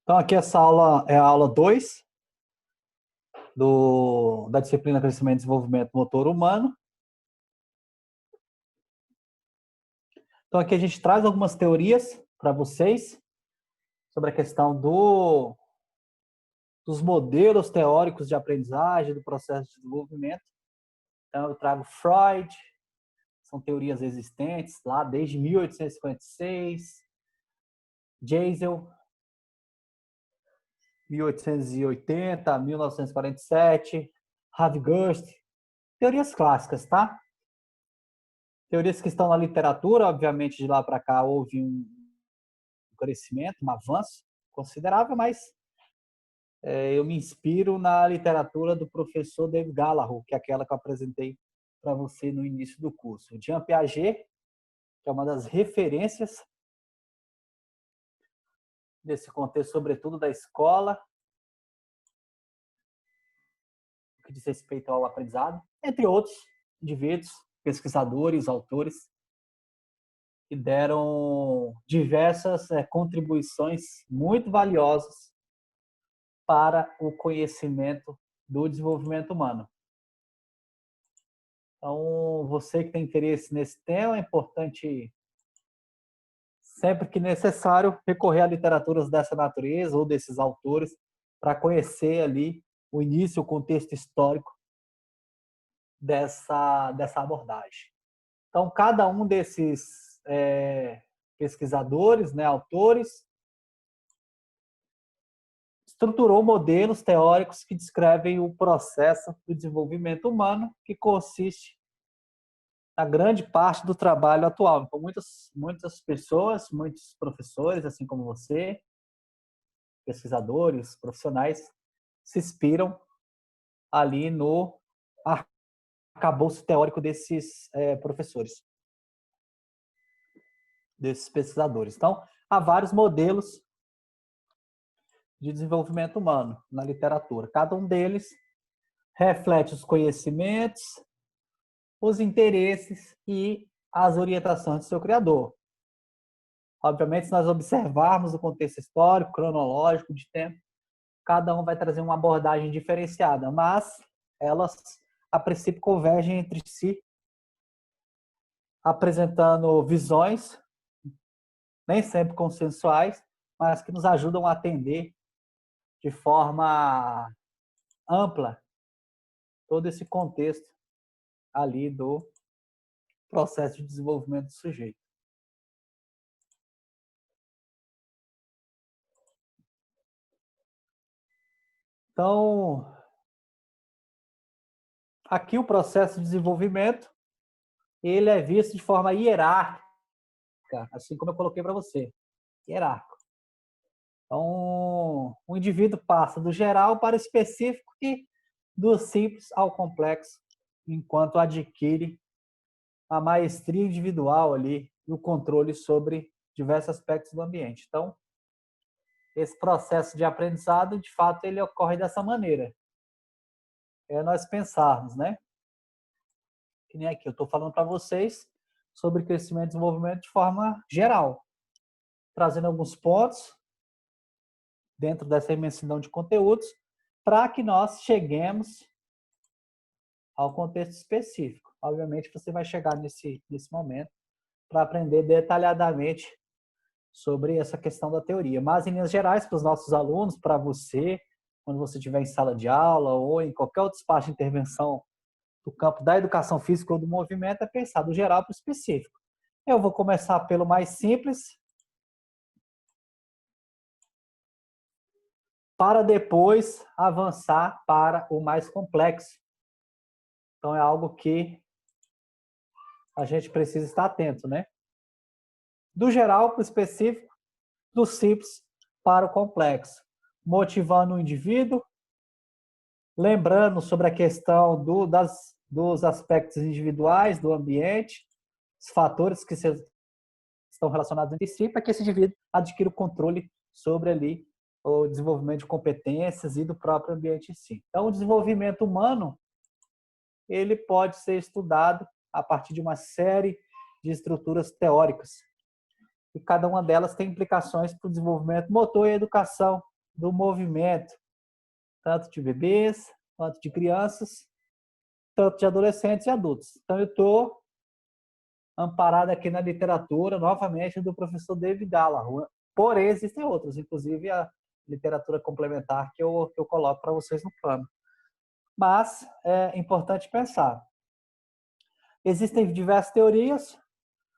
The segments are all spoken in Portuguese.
Então, aqui essa aula é a aula 2 da disciplina Crescimento e Desenvolvimento Motor Humano. Então, aqui a gente traz algumas teorias para vocês sobre a questão dos modelos teóricos de aprendizagem, do processo de desenvolvimento. Então, eu trago Freud, são teorias existentes lá desde 1856, Geisel, 1880, 1947, Havgurst, teorias clássicas, tá? Teorias que estão na literatura, obviamente de lá para cá houve um crescimento, um avanço considerável, mas eu me inspiro na literatura do professor David Gallagher, que é aquela que eu apresentei para você no início do curso. Jean Piaget, que é uma das referências nesse contexto, sobretudo da escola, que diz respeito ao aprendizado, entre outros indivíduos, pesquisadores, autores, que deram diversas contribuições muito valiosas para o conhecimento do desenvolvimento humano. Então, você que tem interesse nesse tema, é importante, sempre que necessário, recorrer a literaturas dessa natureza ou desses autores para conhecer ali o início, o contexto histórico dessa abordagem. Então, cada um desses pesquisadores, autores, estruturou modelos teóricos que descrevem o processo do desenvolvimento humano, que consiste na grande parte do trabalho atual. Então, muitas pessoas, muitos professores, assim como você, pesquisadores, profissionais, se inspiram ali no arcabouço teórico desses professores, desses pesquisadores. Então, há vários modelos de desenvolvimento humano na literatura. Cada um deles reflete os conhecimentos, os interesses e as orientações do seu criador. Obviamente, se nós observarmos o contexto histórico, cronológico, de tempo, cada um vai trazer uma abordagem diferenciada, mas elas, a princípio, convergem entre si, apresentando visões, nem sempre consensuais, mas que nos ajudam a atender de forma ampla todo esse contexto ali do processo de desenvolvimento do sujeito. Então, aqui o processo de desenvolvimento, ele é visto de forma hierárquica, assim como eu coloquei para você, hierárquico. Então, o indivíduo passa do geral para o específico e do simples ao complexo, enquanto adquire a maestria individual ali e o controle sobre diversos aspectos do ambiente. Então, esse processo de aprendizado, de fato, ele ocorre dessa maneira. É nós pensarmos, né? Que nem aqui, eu estou falando para vocês sobre crescimento e desenvolvimento de forma geral, trazendo alguns pontos dentro dessa imensidão de conteúdos para que nós cheguemos ao contexto específico. Obviamente, você vai chegar nesse momento para aprender detalhadamente sobre essa questão da teoria. Mas, em linhas gerais, para os nossos alunos, para você, quando você estiver em sala de aula ou em qualquer outro espaço de intervenção do campo da educação física ou do movimento, é pensar do geral para o específico. Eu vou começar pelo mais simples, para depois avançar para o mais complexo. Então, é algo que a gente precisa estar atento, né? Do geral para o específico, do simples para o complexo. Motivando o indivíduo, lembrando sobre a questão dos aspectos individuais do ambiente, os fatores que estão relacionados entre si, para que esse indivíduo adquira o controle sobre ali o desenvolvimento de competências e do próprio ambiente em si. Então, o desenvolvimento humano, ele pode ser estudado a partir de uma série de estruturas teóricas. E cada uma delas tem implicações para o desenvolvimento motor e educação do movimento, tanto de bebês, quanto de crianças, tanto de adolescentes e adultos. Então, eu estou amparado aqui na literatura, novamente, do professor David Gallagher. Porém, existem outros, inclusive a literatura complementar que eu coloco para vocês no plano. Mas é importante pensar. Existem diversas teorias,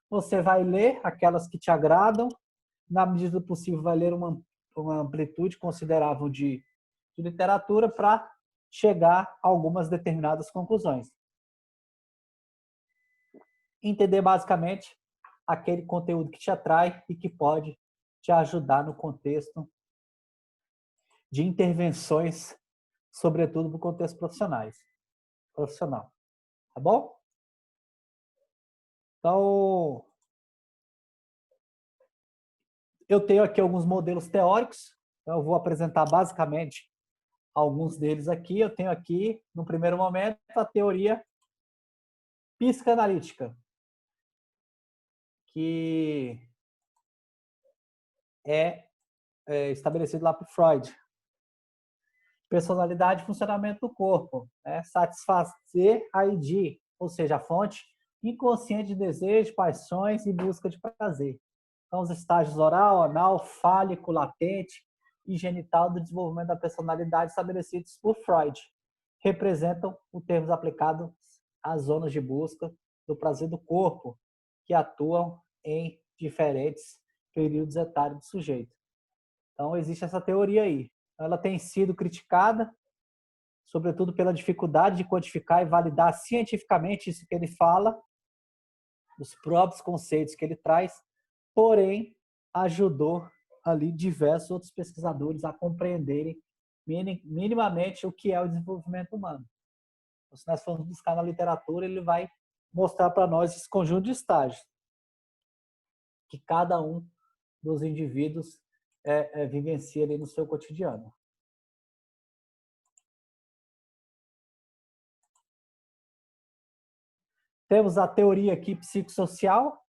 você vai ler aquelas que te agradam, na medida do possível vai ler uma amplitude considerável de literatura para chegar a algumas determinadas conclusões. Entender basicamente aquele conteúdo que te atrai e que pode te ajudar no contexto de intervenções, sobretudo no contexto profissional. Tá bom? Então, eu tenho aqui alguns modelos teóricos, então eu vou apresentar basicamente alguns deles aqui. Eu tenho aqui, no primeiro momento, a teoria psicanalítica, que é estabelecido lá por Freud. Personalidade e funcionamento do corpo. Satisfazer a ID, ou seja, a fonte inconsciente de desejo, paixões e busca de prazer. Então, os estágios oral, anal, fálico, latente e genital do desenvolvimento da personalidade estabelecidos por Freud representam os termos aplicados às zonas de busca do prazer do corpo, que atuam em diferentes períodos etários do sujeito. Então, existe essa teoria aí. Ela tem sido criticada, sobretudo pela dificuldade de quantificar e validar cientificamente isso que ele fala, os próprios conceitos que ele traz, porém, ajudou ali diversos outros pesquisadores a compreenderem minimamente o que é o desenvolvimento humano. Então, se nós formos buscar na literatura, ele vai mostrar para nós esse conjunto de estágios que cada um dos indivíduos vivencia ali no seu cotidiano. Temos a teoria aqui psicossocial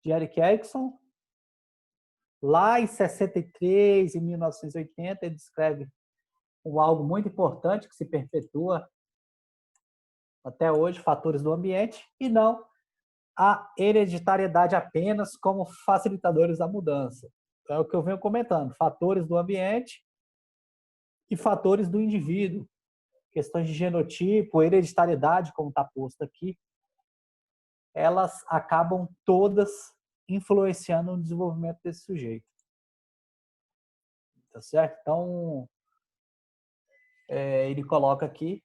de Erik Erikson. Lá em 63, em 1980, ele descreve algo muito importante que se perpetua até hoje, fatores do ambiente, e não a hereditariedade apenas como facilitadores da mudança. Então, é o que eu venho comentando, fatores do ambiente e fatores do indivíduo. Questões de genotipo, hereditariedade, como está posto aqui, elas acabam todas influenciando no desenvolvimento desse sujeito. Tá certo? Então, ele coloca aqui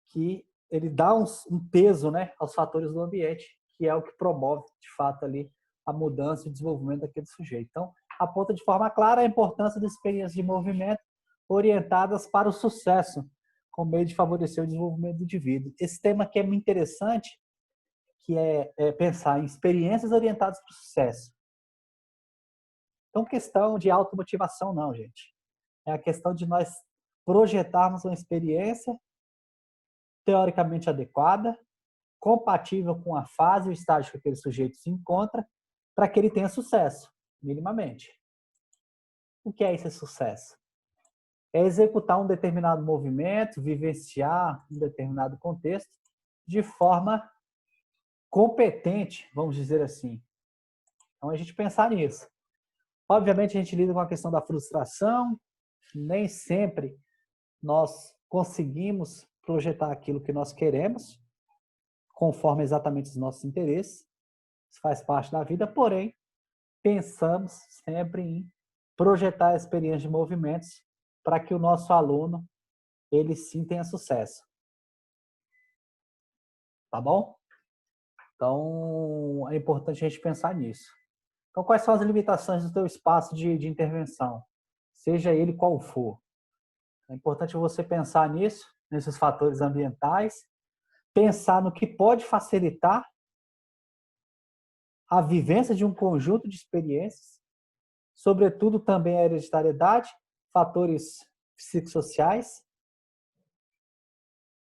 que ele dá um peso, né, aos fatores do ambiente, que é o que promove, de fato, ali a mudança e o desenvolvimento daquele sujeito. Então, aponta de forma clara a importância das experiências de movimento orientadas para o sucesso, com meio de favorecer o desenvolvimento do indivíduo. Esse tema aqui é muito interessante, que é pensar em experiências orientadas para o sucesso. Então, questão de automotivação não, gente. É a questão de nós projetarmos uma experiência teoricamente adequada, compatível com a fase e o estágio que aquele sujeito se encontra, para que ele tenha sucesso, minimamente. O que é esse sucesso? É executar um determinado movimento, vivenciar um determinado contexto de forma competente, vamos dizer assim. Então, a gente pensar nisso. Obviamente, a gente lida com a questão da frustração, nem sempre nós conseguimos projetar aquilo que nós queremos, conforme exatamente os nossos interesses. Isso faz parte da vida, porém, pensamos sempre em projetar a experiência de movimentos para que o nosso aluno, ele sim tenha sucesso. Tá bom? Então, é importante a gente pensar nisso. Então, quais são as limitações do teu espaço de intervenção? Seja ele qual for. É importante você pensar nisso, nesses fatores ambientais, pensar no que pode facilitar a vivência de um conjunto de experiências, sobretudo também a hereditariedade, fatores psicossociais,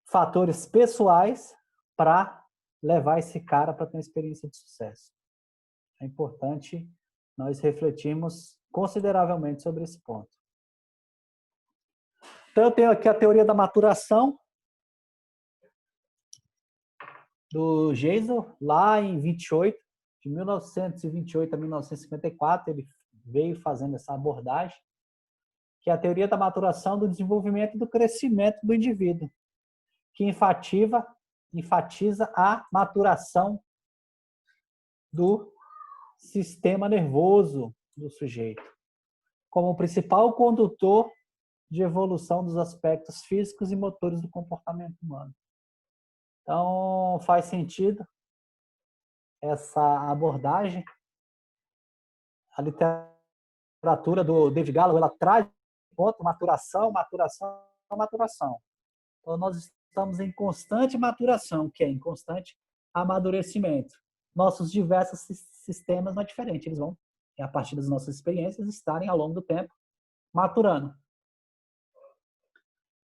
fatores pessoais para levar esse cara para ter uma experiência de sucesso. É importante nós refletirmos consideravelmente sobre esse ponto. Então, eu tenho aqui a teoria da maturação do Geisel, lá em 28, de 1928 a 1954, ele veio fazendo essa abordagem, que é a teoria da maturação do desenvolvimento e do crescimento do indivíduo, que enfatiza a maturação do sistema nervoso do sujeito, como o principal condutor de evolução dos aspectos físicos e motores do comportamento humano. Então, faz sentido essa abordagem. A literatura do David Gallo, ela traz ponto maturação, maturação, maturação. Então, nós estamos em constante maturação, que é em constante amadurecimento. Nossos diversos sistemas não é diferente, eles vão, a partir das nossas experiências, estarem ao longo do tempo maturando.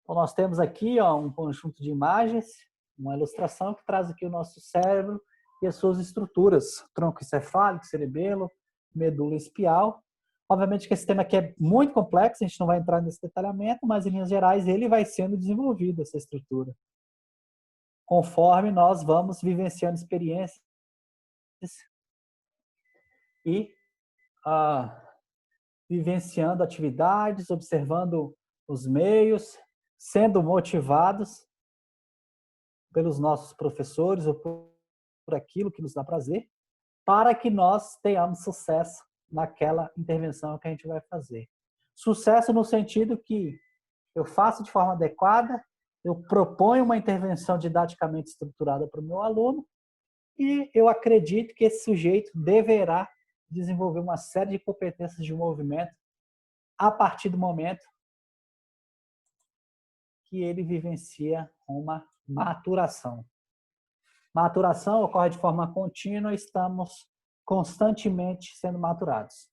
Então, nós temos aqui um conjunto de imagens, uma ilustração que traz aqui o nosso cérebro e as suas estruturas, tronco encefálico, cerebelo, medula espial. Obviamente que esse tema aqui é muito complexo, a gente não vai entrar nesse detalhamento, mas em linhas gerais ele vai sendo desenvolvido, essa estrutura, conforme nós vamos vivenciando experiências e vivenciando atividades, observando os meios, sendo motivados pelos nossos professores ou por aquilo que nos dá prazer, para que nós tenhamos sucesso naquela intervenção que a gente vai fazer. Sucesso no sentido que eu faço de forma adequada, eu proponho uma intervenção didaticamente estruturada para o meu aluno e eu acredito que esse sujeito deverá desenvolver uma série de competências de movimento a partir do momento que ele vivencia uma maturação. Maturação ocorre de forma contínua, estamos constantemente sendo maturados.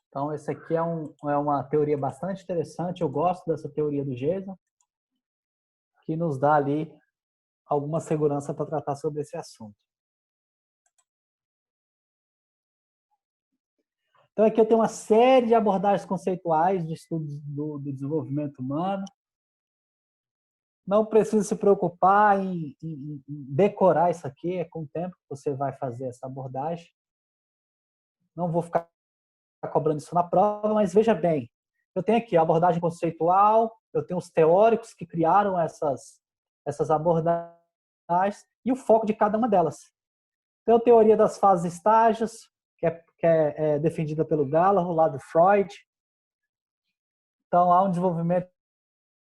Então, esse aqui é uma teoria bastante interessante, eu gosto dessa teoria do Geisel, que nos dá ali alguma segurança para tratar sobre esse assunto. Então, aqui eu tenho uma série de abordagens conceituais de estudos do desenvolvimento humano. Não precisa se preocupar em decorar isso aqui, é com o tempo que você vai fazer essa abordagem. Não vou ficar cobrando isso na prova, mas veja bem, eu tenho aqui a abordagem conceitual, eu tenho os teóricos que criaram essas abordagens e o foco de cada uma delas. Então, a teoria das fases e estágios, que é defendida pelo Gallo, lá do Freud. Então, há um desenvolvimento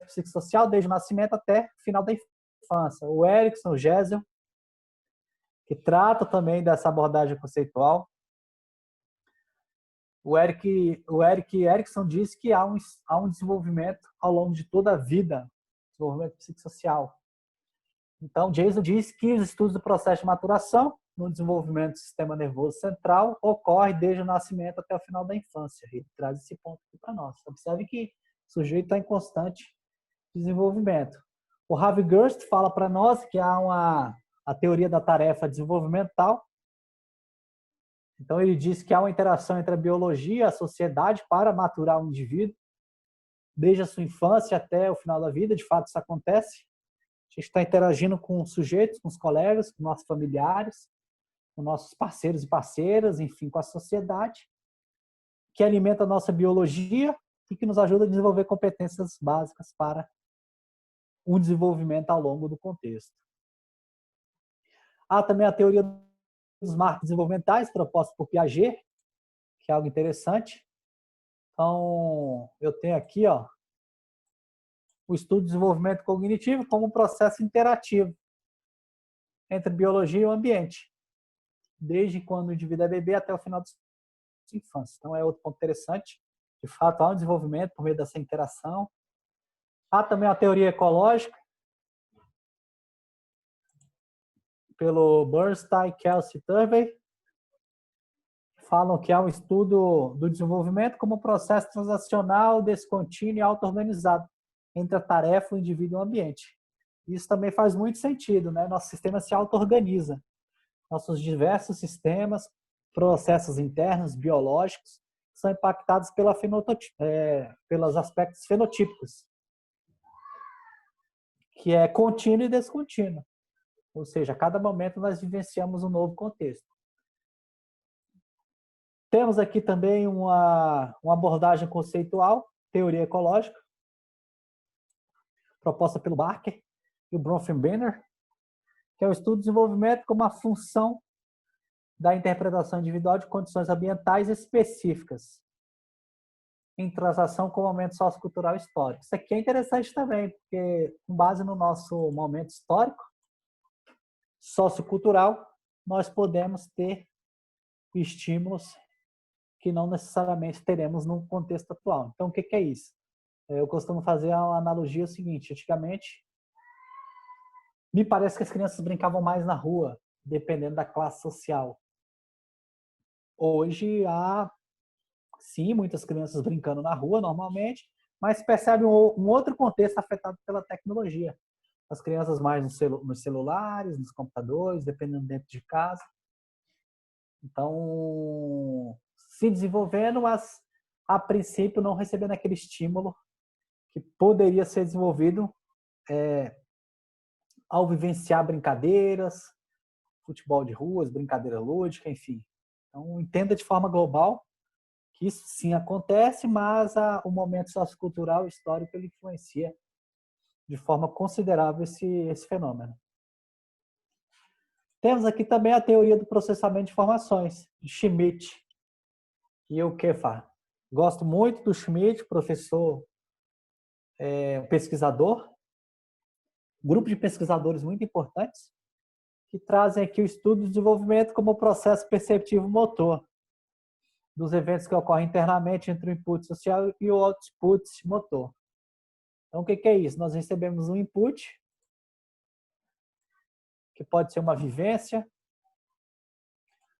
psicossocial desde o nascimento até o final da infância. O Erikson, o Geisel, que trata também dessa abordagem conceitual. O Erik Erikson diz que há um desenvolvimento ao longo de toda a vida, desenvolvimento psicossocial. Então, Geisel diz que os estudos do processo de maturação no desenvolvimento do sistema nervoso central ocorre desde o nascimento até o final da infância. Ele traz esse ponto aqui para nós. Observe que o sujeito está em constante desenvolvimento. O Harvey Gerst fala para nós que há a teoria da tarefa desenvolvimental. Então, ele diz que há uma interação entre a biologia e a sociedade para maturar o indivíduo, desde a sua infância até o final da vida. De fato, isso acontece. A gente está interagindo com os sujeitos, com os colegas, com nossos familiares, com nossos parceiros e parceiras, enfim, com a sociedade, que alimenta a nossa biologia e que nos ajuda a desenvolver competências básicas para um desenvolvimento ao longo do contexto. Há também a teoria dos marcos desenvolvimentais, proposta por Piaget, que é algo interessante. Então, eu tenho aqui o estudo de desenvolvimento cognitivo como um processo interativo entre biologia e o ambiente, desde quando o indivíduo é bebê até o final da sua infância. Então, é outro ponto interessante. De fato, há um desenvolvimento por meio dessa interação. Há também a teoria ecológica, pelo Bernstein, Kelsey e Turvey, falam que há um estudo do desenvolvimento como um processo transacional, descontínuo e auto-organizado entre a tarefa, o indivíduo e o ambiente. Isso também faz muito sentido, né? Nosso sistema se auto-organiza. Nossos diversos sistemas, processos internos, biológicos, são impactados pelos aspectos fenotípicos, que é contínuo e descontínuo. Ou seja, a cada momento nós vivenciamos um novo contexto. Temos aqui também uma abordagem conceitual, teoria ecológica, proposta pelo Barker e o Bronfenbrenner, que é o estudo do desenvolvimento como uma função da interpretação individual de condições ambientais específicas, em transação com o momento sociocultural histórico. Isso aqui é interessante também, porque com base no nosso momento histórico, sociocultural, nós podemos ter estímulos que não necessariamente teremos no contexto atual. Então, o que é isso? Eu costumo fazer a analogia seguinte: antigamente, me parece que as crianças brincavam mais na rua, dependendo da classe social. Hoje há, sim, muitas crianças brincando na rua normalmente, mas percebe um outro contexto afetado pela tecnologia. As crianças mais nos celulares, nos computadores, dependendo dentro de casa. Então, se desenvolvendo, mas a princípio não recebendo aquele estímulo que poderia ser desenvolvido ao vivenciar brincadeiras, futebol de ruas, brincadeira lúdica, enfim. Então, entenda de forma global que isso sim acontece, mas o momento sociocultural histórico ele influencia de forma considerável esse fenômeno. Temos aqui também a teoria do processamento de informações, de Schmidt. E o que faz? Gosto muito do Schmidt, professor, pesquisador, grupo de pesquisadores muito importantes, que trazem aqui o estudo do desenvolvimento como processo perceptivo motor, dos eventos que ocorrem internamente entre o input social e o output motor. Então, o que é isso? Nós recebemos um input, que pode ser uma vivência,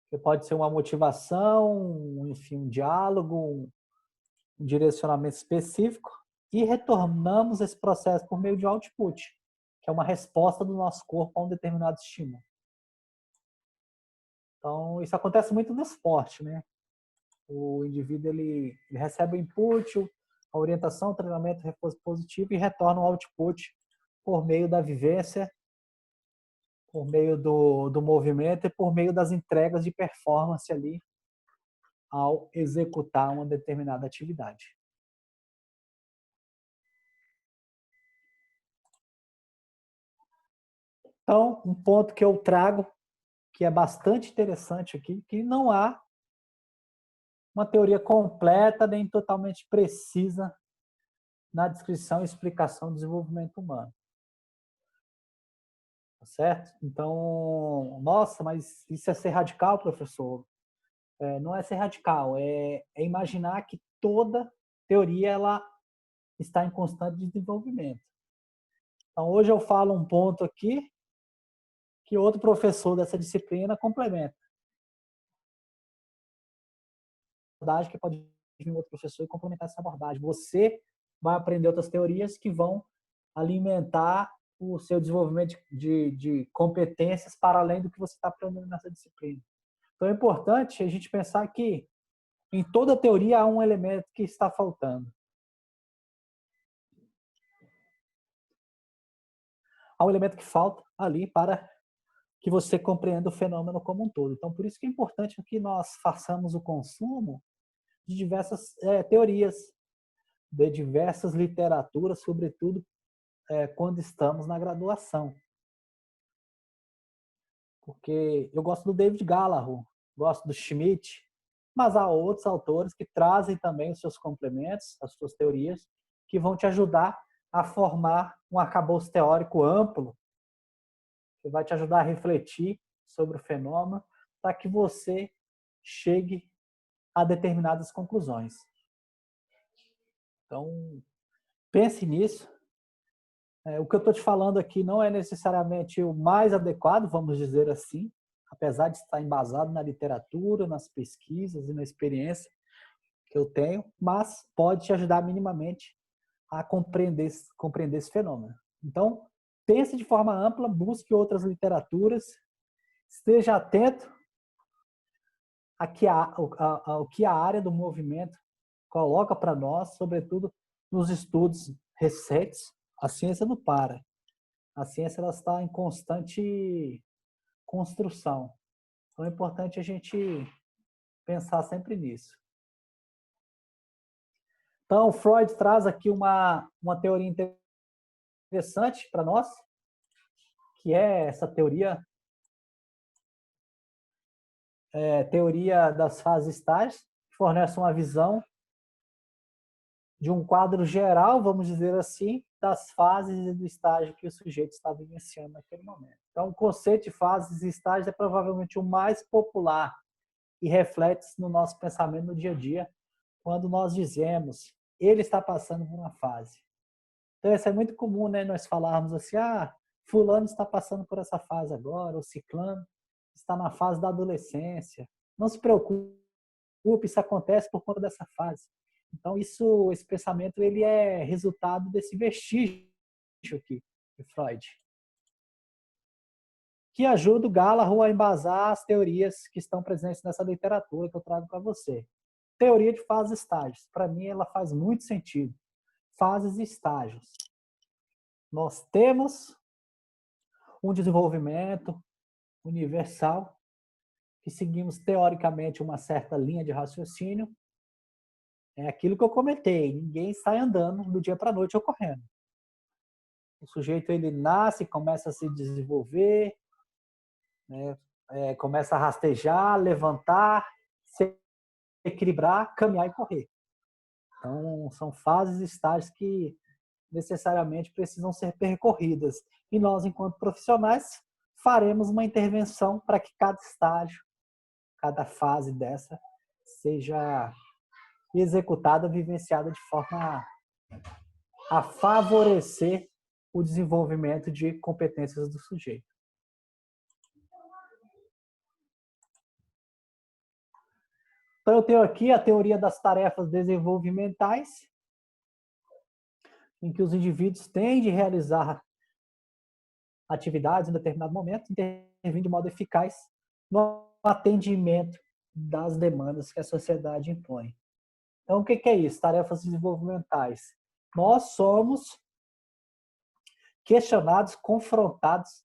que pode ser uma motivação, enfim, um diálogo, um direcionamento específico, e retornamos esse processo por meio de output, que é uma resposta do nosso corpo a um determinado estímulo. Então, isso acontece muito no esporte, né? O indivíduo ele recebe o input, a orientação, o treinamento, o reforço positivo e retorna o output por meio da vivência, por meio do movimento e por meio das entregas de performance ali ao executar uma determinada atividade. Então, um ponto que eu trago, que é bastante interessante aqui, que não há uma teoria completa nem totalmente precisa na descrição e explicação do desenvolvimento humano. Tá certo? Então, nossa, mas isso é ser radical, professor? Não é ser radical, é imaginar que toda teoria ela está em constante desenvolvimento. Então, hoje eu falo um ponto aqui que outro professor dessa disciplina complementa. Que pode vir outro professor e complementar essa abordagem. Você vai aprender outras teorias que vão alimentar o seu desenvolvimento de competências para além do que você está aprendendo nessa disciplina. Então é importante a gente pensar que em toda teoria há um elemento que está faltando. Há um elemento que falta ali para que você compreenda o fenômeno como um todo. Então, por isso que é importante que nós façamos o consumo de diversas teorias, de diversas literaturas, sobretudo quando estamos na graduação. Porque eu gosto do David Gallagher, gosto do Schmidt, mas há outros autores que trazem também os seus complementos, as suas teorias, que vão te ajudar a formar um arcabouço teórico amplo, que vai te ajudar a refletir sobre o fenômeno, para que você chegue a determinadas conclusões. Então, pense nisso. O que eu estou te falando aqui não é necessariamente o mais adequado, vamos dizer assim, apesar de estar embasado na literatura, nas pesquisas e na experiência que eu tenho, mas pode te ajudar minimamente a compreender esse fenômeno. Então, pense de forma ampla, busque outras literaturas, esteja atento o que a área do movimento coloca para nós, sobretudo nos estudos recentes. A ciência não para. A ciência ela está em constante construção. Então é importante a gente pensar sempre nisso. Então, Freud traz aqui uma teoria interessante para nós, que é essa teoria das fases estágios, que fornece uma visão de um quadro geral, vamos dizer assim, das fases e do estágio que o sujeito está vivenciando naquele momento. Então, o conceito de fases e estágios é provavelmente o mais popular e reflete no nosso pensamento no dia a dia, quando nós dizemos, ele está passando por uma fase. Então, isso é muito comum, né? Nós falarmos assim, fulano está passando por essa fase agora, ou ciclano está na fase da adolescência. Não se preocupe, isso acontece por conta dessa fase. Então, esse pensamento ele é resultado desse vestígio aqui de Freud, que ajuda o Gallagher a embasar as teorias que estão presentes nessa literatura que eu trago para você. Teoria de fases e estágios. Para mim, ela faz muito sentido. Fases e estágios. Nós temos um desenvolvimento universal que seguimos teoricamente uma certa linha de raciocínio. É aquilo que eu comentei, ninguém sai andando do dia para a noite ou correndo. O sujeito ele nasce, começa a se desenvolver, né? Começa a rastejar, levantar, se equilibrar, caminhar e correr. Então, são fases e estágios que necessariamente precisam ser percorridas. E nós, enquanto profissionais, faremos uma intervenção para que cada estágio, cada fase dessa seja executada, vivenciada de forma a favorecer o desenvolvimento de competências do sujeito. Então, eu tenho aqui a teoria das tarefas desenvolvimentais, em que os indivíduos têm de realizar atividades em determinado momento, intervindo de modo eficaz no atendimento das demandas que a sociedade impõe. Então, o que é isso? Tarefas desenvolvimentais. Nós somos questionados, confrontados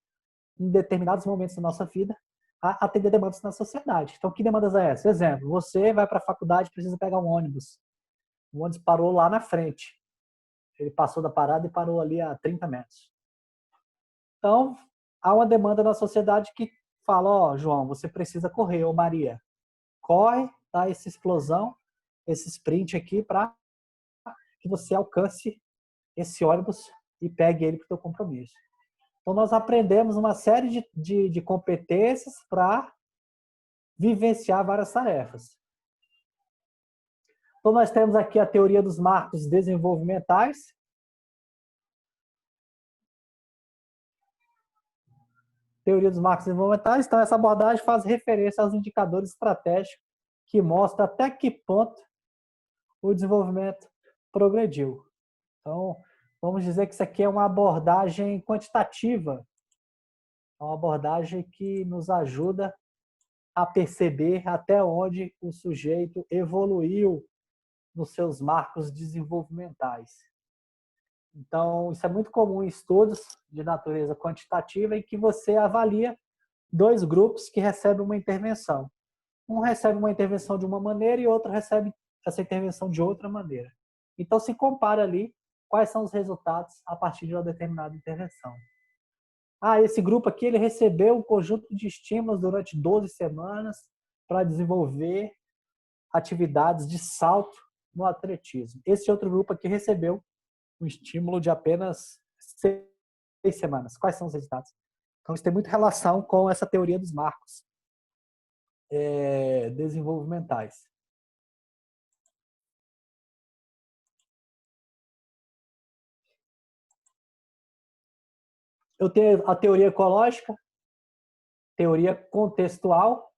em determinados momentos da nossa vida a atender demandas na sociedade. Então, que demandas é essa? Exemplo, você vai para a faculdade e precisa pegar um ônibus. O ônibus parou lá na frente. Ele passou da parada e parou ali a 30 metros. Então, há uma demanda na sociedade que fala, João, você precisa correr, ou Maria, corre, dá essa explosão, esse sprint aqui para que você alcance esse ônibus e pegue ele para o seu compromisso. Então, nós aprendemos uma série de competências para vivenciar várias tarefas. Então, nós temos aqui a teoria dos marcos desenvolvimentais. Teoria dos marcos desenvolvimentais. Então, essa abordagem faz referência aos indicadores estratégicos que mostram até que ponto o desenvolvimento progrediu. Então, vamos dizer que isso aqui é uma abordagem quantitativa. É uma abordagem que nos ajuda a perceber até onde o sujeito evoluiu nos seus marcos desenvolvimentais. Então, isso é muito comum em estudos de natureza quantitativa em que você avalia dois grupos que recebem uma intervenção. Um recebe uma intervenção de uma maneira e outro recebe essa intervenção de outra maneira. Então, se compara ali quais são os resultados a partir de uma determinada intervenção. Esse grupo aqui ele recebeu um conjunto de estímulos durante 12 semanas para desenvolver atividades de salto no atletismo. Esse outro grupo aqui recebeu um estímulo de apenas 6 semanas. Quais são os resultados? Então, isso tem muita relação com essa teoria dos marcos desenvolvimentais. Eu tenho a teoria ecológica, teoria contextual,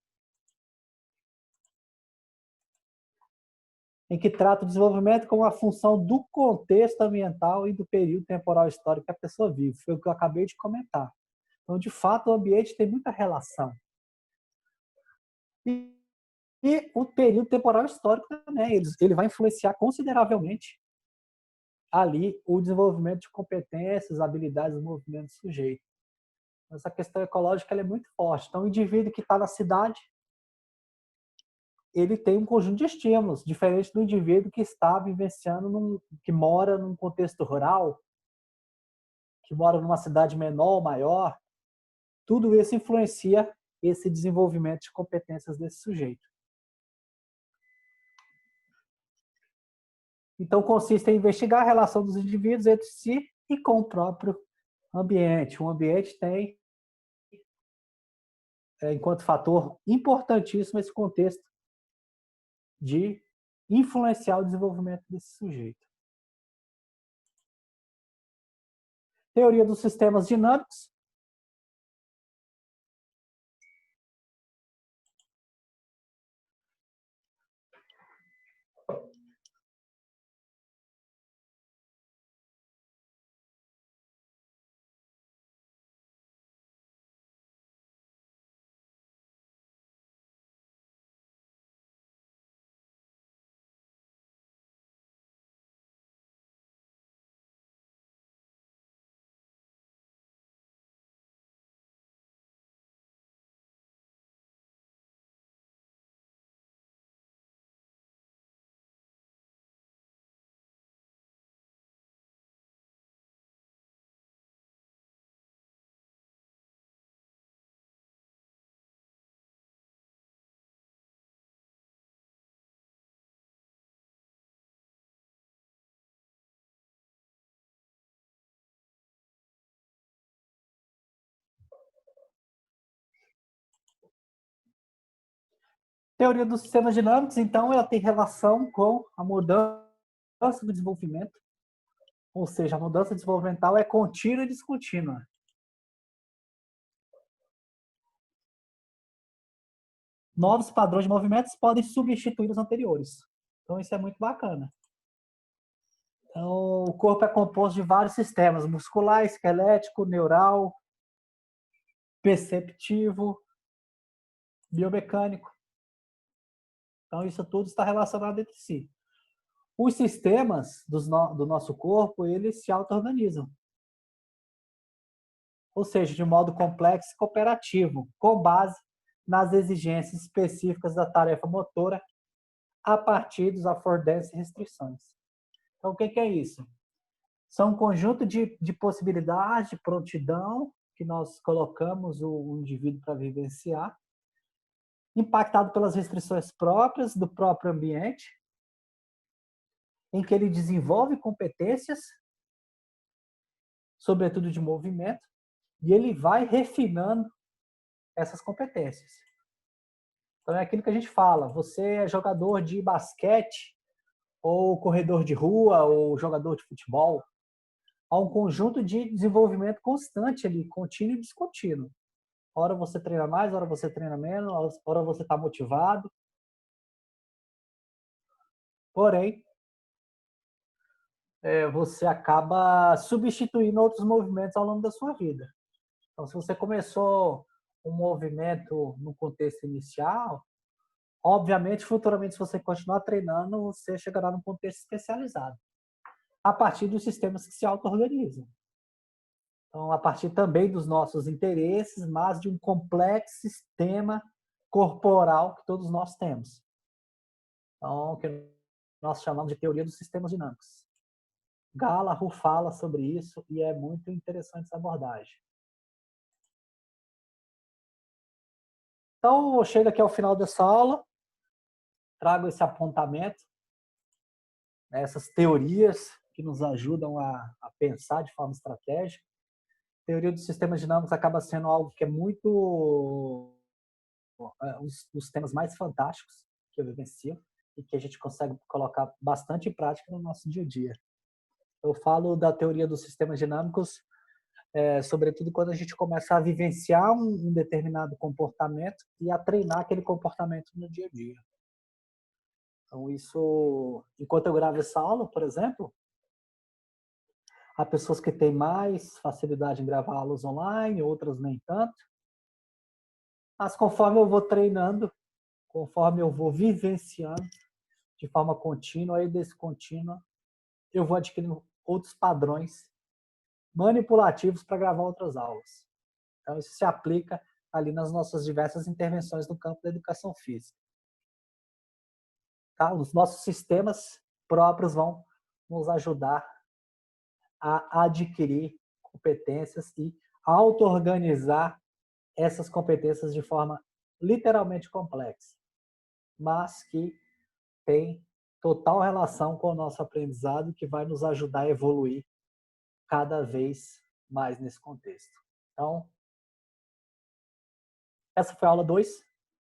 em que trata o desenvolvimento como a função do contexto ambiental e do período temporal histórico que a pessoa vive. Foi o que eu acabei de comentar. Então, de fato, o ambiente tem muita relação. E o período temporal histórico também, ele vai influenciar consideravelmente ali o desenvolvimento de competências, habilidades do movimento do sujeito. Essa questão ecológica ela é muito forte. Então, o indivíduo que está na cidade, ele tem um conjunto de estímulos, diferente do indivíduo que está vivenciando, que mora num contexto rural, que mora numa cidade menor ou maior. Tudo isso influencia esse desenvolvimento de competências desse sujeito. Então, consiste em investigar a relação dos indivíduos entre si e com o próprio ambiente. O ambiente tem, enquanto fator importantíssimo, esse contexto de influenciar o desenvolvimento desse sujeito. Teoria dos sistemas dinâmicos. Teoria dos sistemas dinâmicos, então, ela tem relação com a mudança do desenvolvimento, ou seja, a mudança desenvolvimental é contínua e descontínua. Novos padrões de movimentos podem substituir os anteriores. Então, isso é muito bacana. Então, o corpo é composto de vários sistemas: muscular, esquelético, neural, perceptivo, biomecânico. Então, isso tudo está relacionado entre si. Os sistemas do nosso corpo, eles se auto-organizam. Ou seja, de modo complexo e cooperativo, com base nas exigências específicas da tarefa motora, a partir dos affordantes e restrições. Então, o que é isso? São um conjunto de possibilidades, de prontidão, que nós colocamos o indivíduo para vivenciar, impactado pelas restrições próprias do próprio ambiente, em que ele desenvolve competências, sobretudo de movimento, e ele vai refinando essas competências. Então é aquilo que a gente fala, você é jogador de basquete, ou corredor de rua, ou jogador de futebol, há um conjunto de desenvolvimento constante ali, contínuo e descontínuo. Hora você treina mais, hora você treina menos, hora você está motivado. Porém, você acaba substituindo outros movimentos ao longo da sua vida. Então, se você começou um movimento no contexto inicial, obviamente, futuramente, se você continuar treinando, você chegará num contexto especializado, a partir dos sistemas que se auto-organizam. Então, a partir também dos nossos interesses, mas de um complexo sistema corporal que todos nós temos. Então, que nós chamamos de teoria dos sistemas dinâmicos. Gallagher fala sobre isso e é muito interessante essa abordagem. Então, eu chego aqui ao final dessa aula, trago esse apontamento, essas teorias que nos ajudam a pensar de forma estratégica. A teoria dos sistemas dinâmicos acaba sendo algo que é muito os temas mais fantásticos que eu vivencio e que a gente consegue colocar bastante em prática no nosso dia a dia. Eu falo da teoria dos sistemas dinâmicos, sobretudo quando a gente começa a vivenciar um determinado comportamento e a treinar aquele comportamento no dia a dia. Então, isso, enquanto eu gravo essa aula, por exemplo, há pessoas que têm mais facilidade em gravar aulas online, outras nem tanto. Mas conforme eu vou treinando, conforme eu vou vivenciando de forma contínua e descontínua, eu vou adquirindo outros padrões manipulativos para gravar outras aulas. Então, isso se aplica ali nas nossas diversas intervenções no campo da educação física. Tá? Os nossos sistemas próprios vão nos ajudar a adquirir competências e auto-organizar essas competências de forma literalmente complexa, mas que tem total relação com o nosso aprendizado, que vai nos ajudar a evoluir cada vez mais nesse contexto. Então, essa foi a aula 2.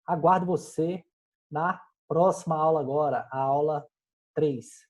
Aguardo você na próxima aula agora, a aula 3.